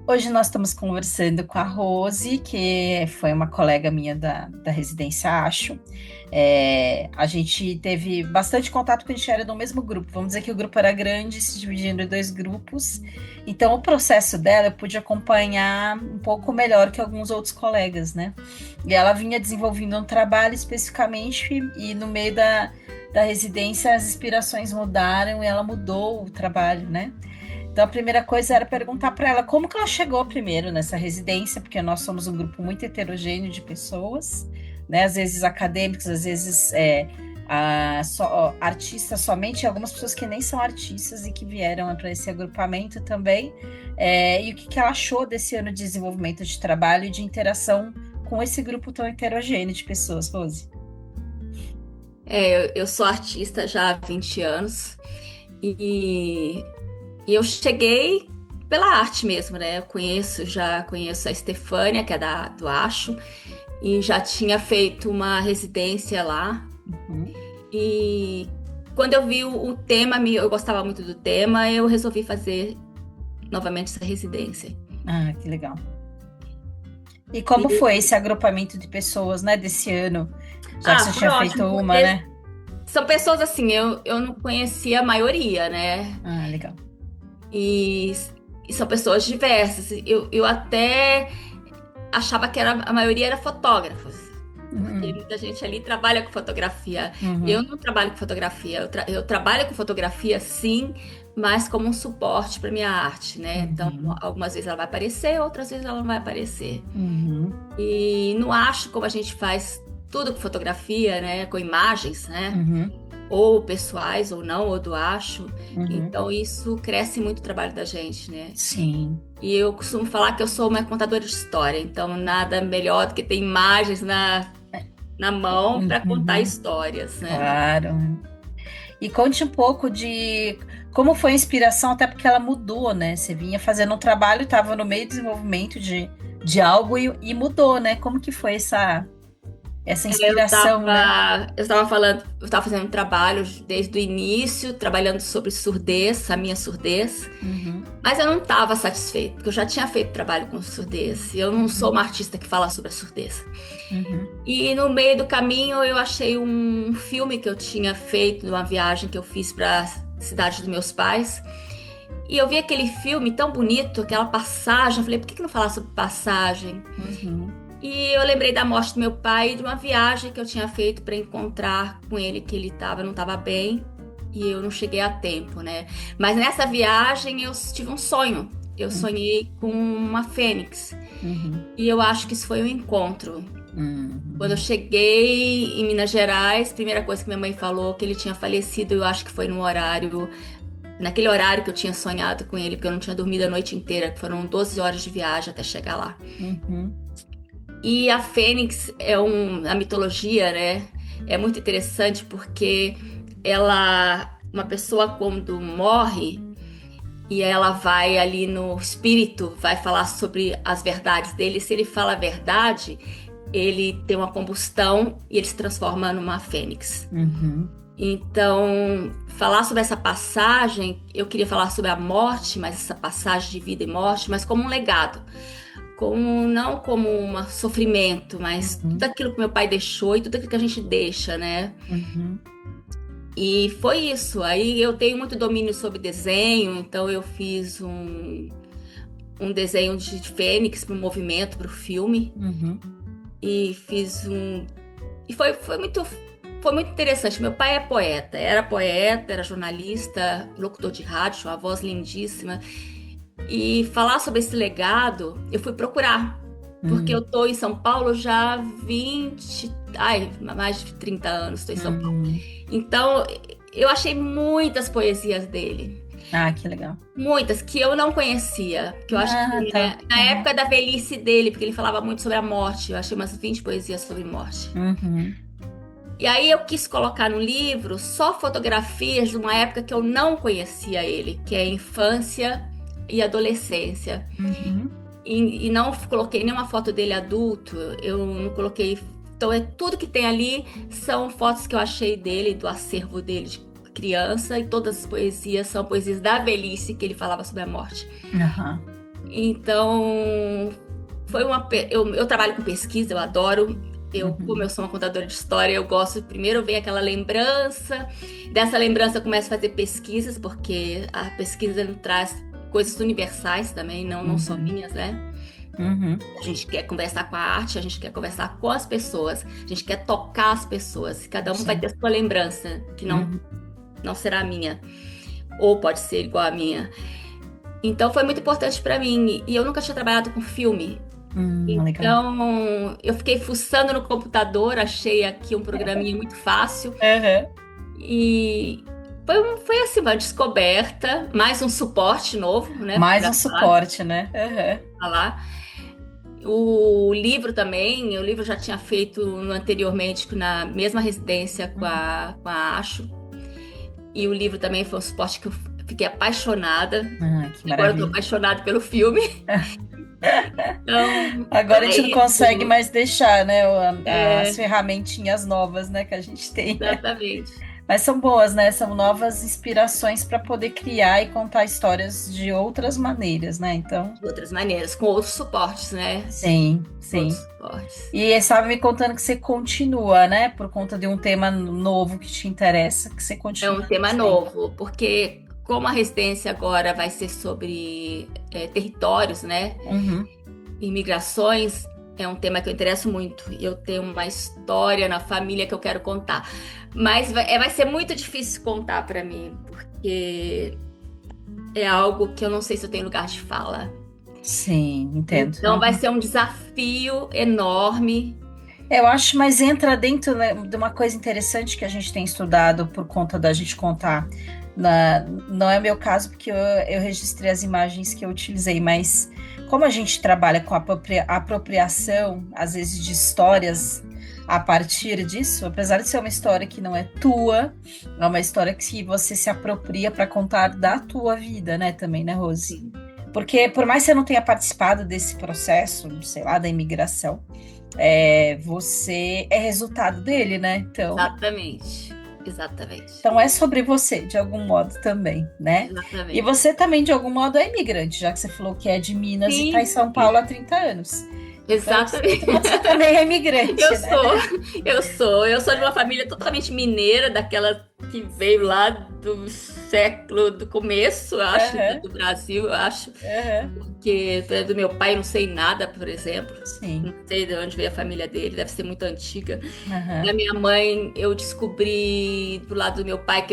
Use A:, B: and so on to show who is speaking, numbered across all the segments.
A: Hoje nós estamos conversando com a Rose, que foi uma colega minha da residência Acho. A gente teve bastante contato porque a gente era do mesmo grupo. Vamos dizer que o grupo era grande, se dividindo em dois grupos. Então, o processo dela eu pude acompanhar um pouco melhor que alguns outros colegas, né? E ela vinha desenvolvendo um trabalho especificamente, e no meio da residência as inspirações mudaram e ela mudou o trabalho, né? Então, a primeira coisa era perguntar para ela como que ela chegou primeiro nessa residência, porque nós somos um grupo muito heterogêneo de pessoas, né? Às vezes acadêmicos, às vezes artistas somente, e algumas pessoas que nem são artistas e que vieram para esse agrupamento também. E o que que ela achou desse ano de desenvolvimento de trabalho e de interação com esse grupo tão heterogêneo de pessoas, Rose?
B: Eu sou artista já há 20 anos e, e eu cheguei pela arte mesmo, né? Já conheço a Estefânia, que é do Acho, e já tinha feito uma residência lá.
A: Uhum.
B: E quando eu vi o tema, eu gostava muito do tema, eu resolvi fazer novamente essa residência.
A: Ah, que legal. E como
B: E,
A: foi esse agrupamento de pessoas, né, desse ano? Já que você
B: Foi
A: tinha feito
B: ótimo,
A: uma,
B: porque
A: né?
B: são pessoas assim, eu não conhecia a maioria, né?
A: Ah, legal.
B: E, e são pessoas diversas. Eu até achava que a maioria era fotógrafos, porque
A: Uhum,
B: muita gente ali trabalha com fotografia. Eu
A: uhum,
B: não trabalho com fotografia, eu trabalho com fotografia sim, mas como um suporte para minha arte, né? Então,
A: uhum,
B: algumas vezes ela vai aparecer, outras vezes ela não vai aparecer.
A: uhum,
B: E não acho como a gente faz tudo com fotografia, né? Com imagens, né?
A: uhum,
B: Ou pessoais ou não, ou do acho.
A: uhum.
B: Então, isso cresce muito o trabalho da gente, né?
A: Sim,
B: E eu costumo falar que eu sou uma contadora de história, então nada melhor do que ter imagens na mão para contar
A: uhum,
B: histórias, né?
A: claro. E conte um pouco de como foi a inspiração, até porque ela mudou, né? Você vinha fazendo um trabalho, estava no meio do desenvolvimento de algo e mudou, né? Como que foi essa
B: Eu
A: inspiração, né?
B: estava, eu estava falando, eu estava fazendo um trabalho desde o início, trabalhando sobre surdez, a minha surdez,
A: Uhum,
B: mas eu não estava satisfeita, porque eu já tinha feito trabalho com surdez, e eu não sou
A: uhum,
B: uma artista que fala sobre a surdez.
A: uhum,
B: E no meio do caminho eu achei um filme que eu tinha feito de uma viagem que eu fiz para a cidade dos meus pais. E eu vi aquele filme tão bonito, aquela passagem. Eu falei, por que não falar sobre passagem?
A: uhum,
B: E eu lembrei da morte do meu pai e de uma viagem que eu tinha feito para encontrar com ele, que não estava bem. E eu não cheguei a tempo, né? Mas nessa viagem eu tive um sonho. Eu sonhei com uma fênix.
A: uhum,
B: E eu acho que isso foi um encontro. Quando eu
A: uhum,
B: cheguei em Minas Gerais, a primeira coisa que minha mãe falou que ele tinha falecido, eu acho que foi naquele horário que eu tinha sonhado com ele, porque eu não tinha dormido a noite inteira, que foram 12 horas de viagem até chegar lá.
A: uhum,
B: E a Fênix a mitologia, né? É muito interessante porque uma pessoa quando morre e ela vai ali no espírito, vai falar sobre as verdades dele. Se ele fala a verdade, ele tem uma combustão e ele se transforma numa fênix.
A: uhum,
B: Então, falar sobre essa passagem, eu queria falar sobre a morte, mas essa passagem de vida e morte, mas como um legado, não como um sofrimento, mas tudo
A: uhum,
B: aquilo que meu pai deixou e tudo aquilo que a gente deixa, né?
A: uhum,
B: E foi isso. Aí eu tenho muito domínio sobre desenho, então eu fiz um desenho de fênix para o movimento, para o filme.
A: uhum.
B: E fiz um. E foi muito interessante. Meu pai era poeta, era jornalista, locutor de rádio, tinha uma voz lindíssima. E falar sobre esse legado, eu fui procurar. Porque eu
A: Uhum.
B: tô em São Paulo já há mais de 30 anos estou em São Paulo.
A: Uhum.
B: Então, eu achei muitas poesias dele.
A: Ah, que legal.
B: Muitas que eu não conhecia, que eu acho
A: Ah,
B: que,
A: tá.
B: né, na
A: Uhum.
B: época da velhice dele, porque ele falava muito sobre a morte, eu achei umas 20 poesias sobre morte.
A: Uhum.
B: E aí eu quis colocar no livro só fotografias de uma época que eu não conhecia ele, que é a infância e adolescência.
A: Uhum.
B: E não coloquei nenhuma foto dele adulto, eu não coloquei. Então, tudo que tem ali são fotos que eu achei dele, do acervo dele de criança, e todas as poesias são poesias da velhice que ele falava sobre a morte.
A: Aham.
B: Então, eu trabalho com pesquisa, eu adoro. Como eu
A: Uhum,
B: sou uma contadora de história, eu gosto primeiro ver aquela lembrança. Dessa lembrança eu começo a fazer pesquisas, porque a pesquisa traz coisas universais também, não só
A: uhum,
B: minhas, né?
A: uhum.
B: A gente quer conversar com a arte, a gente quer conversar com as pessoas, a gente quer tocar as pessoas. Cada um vai
A: Sim.
B: ter sua lembrança, que
A: Uhum.
B: não será a minha, ou pode ser igual à minha. Então foi muito importante para mim. E eu nunca tinha trabalhado com filme.
A: Legal.
B: Então eu fiquei fuçando no computador, achei aqui um programinha muito fácil.
A: Uhum.
B: E foi assim, uma descoberta, mais um suporte novo, né,
A: Mais
B: para
A: um suporte, né? Uhum.
B: falar. O livro já tinha feito anteriormente na mesma residência
A: Uhum.
B: com a Acho. E o livro também foi um suporte que eu fiquei apaixonada.
A: Ah, que
B: Agora eu tô
A: maravilha.
B: apaixonada pelo filme. Então,
A: Agora a
B: é
A: gente não consegue
B: isso.
A: mais deixar, né, as
B: É,
A: ferramentinhas novas, né, que a gente tem.
B: exatamente.
A: Mas são boas, né? São novas inspirações para poder criar e contar histórias de outras maneiras, né? Então,
B: De outras maneiras, com outros suportes, né?
A: sim,
B: Outros
A: sim.
B: suportes.
A: E estava me contando que você continua, né? Por conta de um tema novo que te interessa, que você
B: É
A: continua
B: um tema
A: sempre.
B: novo, porque como a residência agora vai ser sobre territórios, né?
A: Uhum,
B: Imigrações, é um tema que eu interesso muito. E eu tenho uma história na família que eu quero contar. Mas vai ser muito difícil contar para mim, porque é algo que eu não sei se eu tenho lugar de fala.
A: sim, entendo.
B: Então vai
A: Uhum.
B: ser um desafio enorme.
A: Eu acho, mas entra dentro, né, de uma coisa interessante que a gente tem estudado por conta da gente contar. Não é o meu caso, porque eu registrei as imagens que eu utilizei, mas como a gente trabalha com apropriação, às vezes, de histórias a partir disso, apesar de ser uma história que não é tua, é uma história que você se apropria para contar da tua vida, né, também, né, Rose?
B: Sim,
A: Porque por mais que você não tenha participado desse processo, sei lá, da imigração, você é resultado dele, né?
B: exatamente. Exatamente.
A: Então é sobre você, de algum modo também, né? E
B: Exatamente.
A: você também, de algum modo, é imigrante, já que você falou que é de Minas e está em
B: Sim,
A: São Paulo há 30 anos. Então, de certo
B: exatamente.
A: modo, você também é
B: Eu
A: imigrante, né?
B: sou, eu sou de uma família totalmente mineira, daquela que veio lá do começo, acho,
A: Aham,
B: do Brasil, eu acho.
A: aham,
B: Porque do meu pai eu não sei nada, por exemplo.
A: sim,
B: Não sei de onde veio a família dele, deve ser muito antiga. Da
A: aham.
B: minha mãe, eu descobri do lado do meu pai,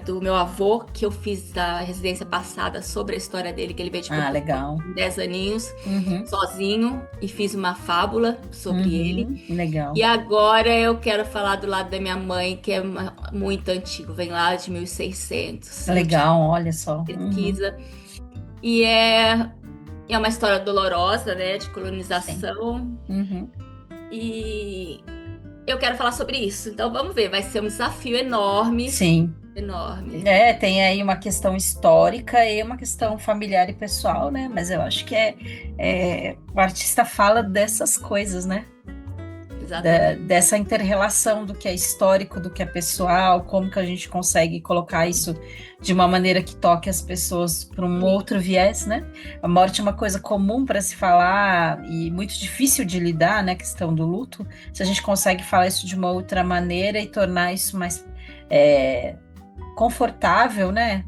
B: do meu avô, que eu fiz a residência passada sobre a história dele, que ele veio de
A: Ah,
B: Portugal
A: legal.
B: com 10 aninhos,
A: Uhum,
B: sozinho, e fiz uma fábula sobre ele.
A: legal.
B: E agora eu quero falar do lado da minha mãe, que é muito antigo, vem lá de 1600. Eu tive
A: Legal, olha só. Uhum,
B: pesquisa. E é uma história dolorosa, né, de
A: sim.
B: colonização.
A: Uhum.
B: E eu quero falar sobre isso. Então vamos ver, vai ser um desafio enorme,
A: Sim.
B: enorme.
A: Tem aí uma questão histórica e uma questão familiar e pessoal, né? Mas eu acho que o artista fala dessas coisas, né?
B: Exatamente.
A: Dessa inter-relação do que é histórico, do que é pessoal, como que a gente consegue colocar isso de uma maneira que toque as pessoas para um
B: Sim,
A: outro viés, né? A morte é uma coisa comum para se falar e muito difícil de lidar, né? A questão do luto. Se a gente consegue falar isso de uma outra maneira e tornar isso mais é, confortável, né?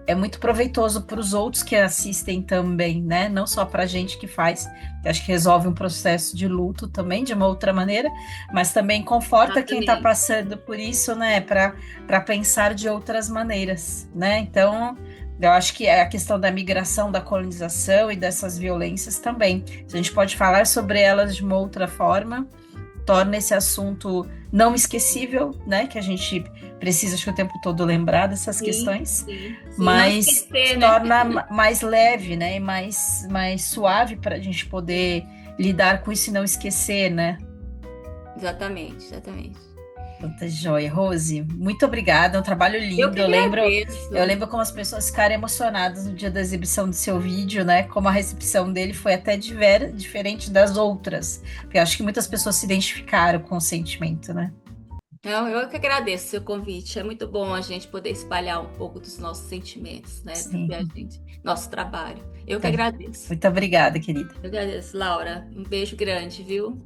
A: É muito proveitoso para os outros que assistem também, né? Não só para a gente que faz, que acho que resolve um processo de luto também de uma outra maneira, mas também conforta quem está
B: exatamente.
A: passando por isso, né? Para pensar de outras maneiras, né? Então, eu acho que é a questão da migração, da colonização e dessas violências também. Se a gente pode falar sobre elas de uma outra forma, torna esse assunto não esquecível, né? Que a gente precisa, acho que o tempo todo lembrar dessas
B: Sim,
A: questões,
B: sim, sim. Não
A: mas
B: esquecer, né?
A: torna mais leve, né? E mais suave para a gente poder lidar com isso e não esquecer, né?
B: Exatamente, exatamente.
A: Tanta joia, Rose. Muito obrigada, é um trabalho
B: Eu
A: lindo.
B: que
A: Eu lembro
B: agradeço.
A: como as pessoas ficaram emocionadas no dia da exibição do seu vídeo, né? Como a recepção dele foi até diferente das outras. Porque eu acho que muitas pessoas se identificaram com o sentimento, né?
B: Então, eu que agradeço o seu convite. É muito bom a gente poder espalhar um pouco dos nossos sentimentos, né? Do que a
A: Sim.
B: gente, nosso trabalho. Eu que
A: Então,
B: agradeço.
A: muito obrigada, querida.
B: Eu agradeço, Laura. Um beijo grande, viu?